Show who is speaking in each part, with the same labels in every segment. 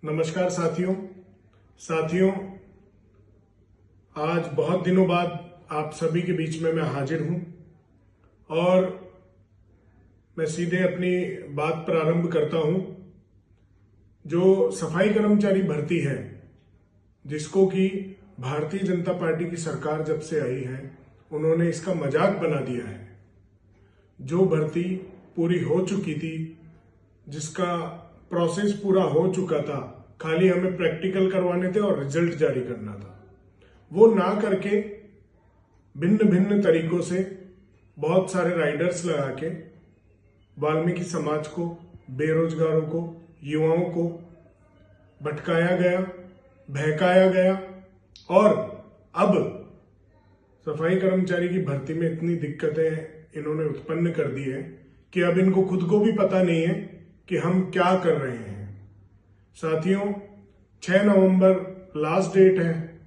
Speaker 1: नमस्कार साथियों, आज बहुत दिनों बाद आप सभी के बीच में मैं हाजिर हूं और मैं सीधे अपनी बात प्रारंभ करता हूं। जो सफाई कर्मचारी भर्ती है, जिसको कि भारतीय जनता पार्टी की सरकार जब से आई है उन्होंने इसका मजाक बना दिया है। जो भर्ती पूरी हो चुकी थी, जिसका प्रोसेस पूरा हो चुका था, खाली हमें प्रैक्टिकल करवाने थे और रिजल्ट जारी करना था, वो ना करके भिन्न भिन्न तरीकों से बहुत सारे राइडर्स लगा के वाल्मीकि समाज को, बेरोजगारों को, युवाओं को भटकाया गया, बहकाया गया और अब सफाई कर्मचारी की भर्ती में इतनी दिक्कतें इन्होंने उत्पन्न कर दी है कि अब इनको खुद को भी पता नहीं है कि हम क्या कर रहे हैं। साथियों, 6 नवंबर लास्ट डेट है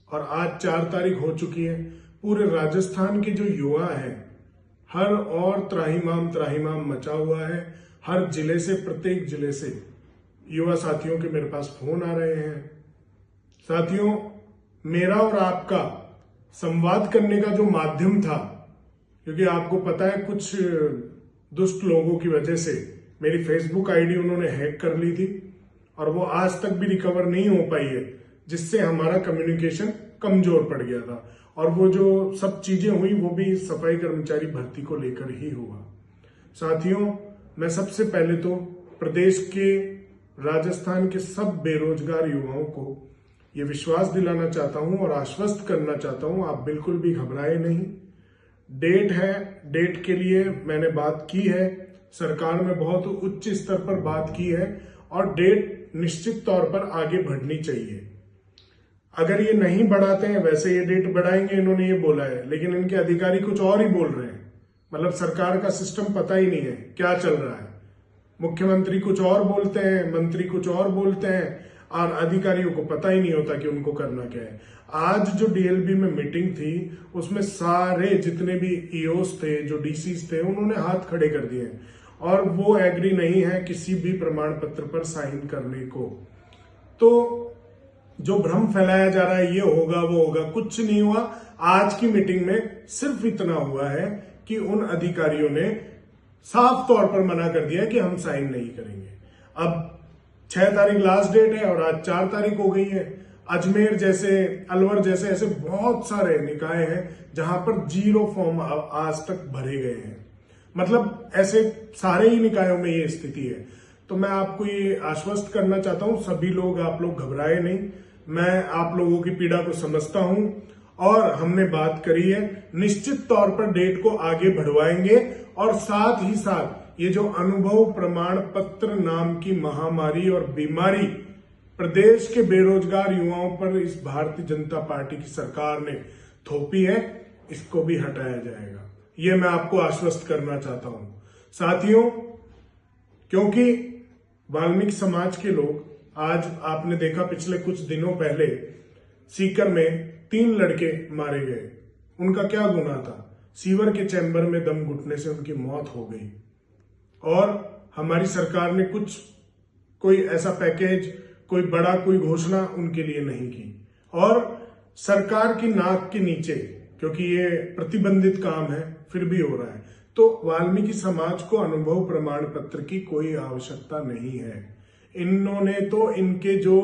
Speaker 1: और आज 4 तारीख हो चुकी है। पूरे राजस्थान के जो युवा हैं, हर और त्राहिमाम मचा हुआ है। हर जिले से, प्रत्येक जिले से युवा साथियों के मेरे पास फोन आ रहे हैं। साथियों, मेरा और आपका संवाद करने का जो माध्यम था, क्योंकि आपको पता है कुछ दुष्ट लोगों की वजह से मेरी फेसबुक आईडी उन्होंने हैक कर ली थी और वो आज तक भी रिकवर नहीं हो पाई है, जिससे हमारा कम्युनिकेशन कमजोर पड़ गया था। और वो जो सब चीजें हुई वो भी सफाई कर्मचारी भर्ती को लेकर ही हुआ। साथियों, मैं सबसे पहले तो प्रदेश के, राजस्थान के सब बेरोजगार युवाओं को ये विश्वास दिलाना चाहता हूं और आश्वस्त करना चाहता हूं, आप बिल्कुल भी घबराए नहीं। डेट है, डेट के लिए मैंने बात की है, सरकार में बहुत उच्च स्तर पर बात की है और डेट निश्चित तौर पर आगे बढ़नी चाहिए। अगर ये नहीं बढ़ाते हैं, वैसे ये डेट बढ़ाएंगे इन्होंने ये बोला है, लेकिन इनके अधिकारी कुछ और ही बोल रहे हैं। मतलब सरकार का सिस्टम पता ही नहीं है क्या चल रहा है। मुख्यमंत्री कुछ और बोलते हैं, मंत्री कुछ और बोलते हैं और अधिकारियों को पता ही नहीं होता कि उनको करना क्या है। आज जो डीएलबी में मीटिंग थी, उसमें सारे जितने भी ईओस थे, जो डीसीज थे, उन्होंने हाथ खड़े कर दिए और वो एग्री नहीं है किसी भी प्रमाण पत्र पर साइन करने को। तो जो भ्रम फैलाया जा रहा है ये होगा वो होगा, कुछ नहीं हुआ। आज की मीटिंग में सिर्फ इतना हुआ है कि उन अधिकारियों ने साफ तौर पर मना कर दिया कि हम साइन नहीं करेंगे। अब 6 तारीख लास्ट डेट है और आज 4 तारीख हो गई है। अजमेर जैसे, अलवर जैसे ऐसे बहुत सारे निकाय हैं जहां पर 0 फॉर्म आज तक भरे गए हैं। मतलब ऐसे सारे ही निकायों में ये स्थिति है। तो मैं आपको ये आश्वस्त करना चाहता हूं, सभी लोग, आप लोग घबराए नहीं। मैं आप लोगों की पीड़ा को समझता हूं और हमने बात करी है। निश्चित तौर पर डेट को आगे बढ़वाएंगे और साथ ही साथ ये जो अनुभव प्रमाण पत्र नाम की महामारी और बीमारी प्रदेश के बेरोजगार युवाओं पर इस भारतीय जनता पार्टी की सरकार ने थोपी है, इसको भी हटाया जाएगा। ये मैं आपको आश्वस्त करना चाहता हूं। साथियों, क्योंकि वाल्मीकि समाज के लोग, आज आपने देखा पिछले कुछ दिनों पहले सीकर में 3 लड़के मारे गए। उनका क्या गुनाह था? सीवर के चैम्बर में दम घुटने से उनकी मौत हो गई और हमारी सरकार ने कोई ऐसा पैकेज, कोई बड़ा कोई घोषणा उनके लिए नहीं की। और सरकार की नाक के नीचे, क्योंकि ये प्रतिबंधित काम है, फिर भी हो रहा है। तो वाल्मीकि समाज को अनुभव प्रमाण पत्र की कोई आवश्यकता नहीं है। इन्होंने तो इनके जो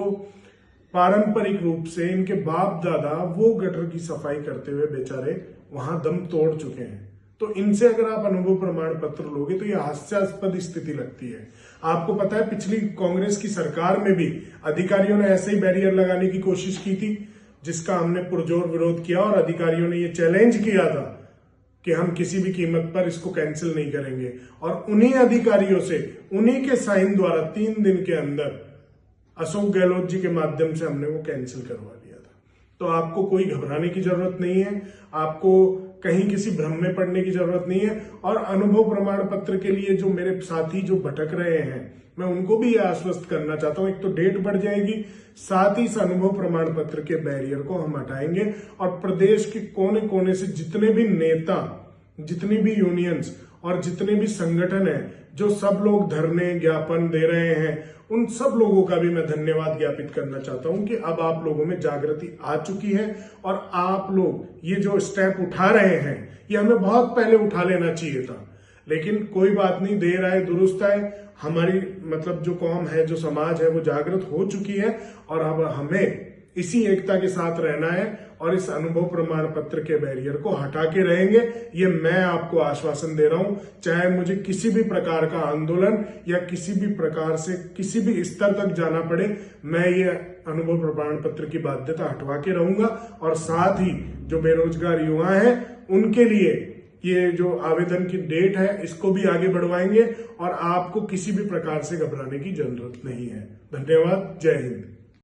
Speaker 1: पारंपरिक रूप से इनके बाप दादा वो गटर की सफाई करते हुए बेचारे वहां दम तोड़ चुके हैं। तो इनसे अगर आप अनुभव प्रमाण पत्र लोगे तो यह हास्यास्पद स्थिति लगती है। आपको पता है पिछली कांग्रेस की सरकार में भी अधिकारियों ने ऐसे ही बैरियर लगाने की कोशिश की थी, जिसका हमने पुरजोर विरोध किया और अधिकारियों ने ये चैलेंज किया था कि हम किसी भी कीमत पर इसको कैंसिल नहीं करेंगे। और उन्हीं अधिकारियों से, उन्हीं के साइन द्वारा 3 दिन के अंदर अशोक गहलोत जी के माध्यम से हमने वो कैंसिल करवा दिया था। तो आपको कोई घबराने की जरूरत नहीं है, आपको कहीं किसी भ्रम में पड़ने की जरूरत नहीं है। और अनुभव प्रमाण पत्र के लिए जो मेरे साथी जो भटक रहे हैं, मैं उनको भी यह आश्वस्त करना चाहता हूं, एक तो डेट बढ़ जाएगी, साथ ही इस अनुभव प्रमाण पत्र के बैरियर को हम हटाएंगे और प्रदेश के कोने कोने से जितने भी नेता, जितनी भी यूनियंस और जितने भी संगठन हैं, जो सब लोग धरने ज्ञापन दे रहे हैं, उन सब लोगों का भी मैं धन्यवाद ज्ञापित करना चाहता हूं कि अब आप लोगों में जागृति आ चुकी है और आप लोग ये जो स्टेप उठा रहे हैं ये हमें बहुत पहले उठा लेना चाहिए था, लेकिन कोई बात नहीं, देर आए दुरुस्त आए। हमारी मतलब जो कौम है, जो समाज है, वो जागृत हो चुकी है और अब हमें इसी एकता के साथ रहना है और इस अनुभव प्रमाण पत्र के बैरियर को हटा के रहेंगे, ये मैं आपको आश्वासन दे रहा हूं। चाहे मुझे किसी भी प्रकार का आंदोलन या किसी भी प्रकार से किसी भी स्तर तक जाना पड़े, मैं ये अनुभव प्रमाण पत्र की बाध्यता हटवा के रहूंगा और साथ ही जो बेरोजगार युवा हैं उनके लिए ये जो आवेदन की डेट है इसको भी आगे बढ़वाएंगे और आपको किसी भी प्रकार से घबराने की जरूरत नहीं है। धन्यवाद। जय हिंद।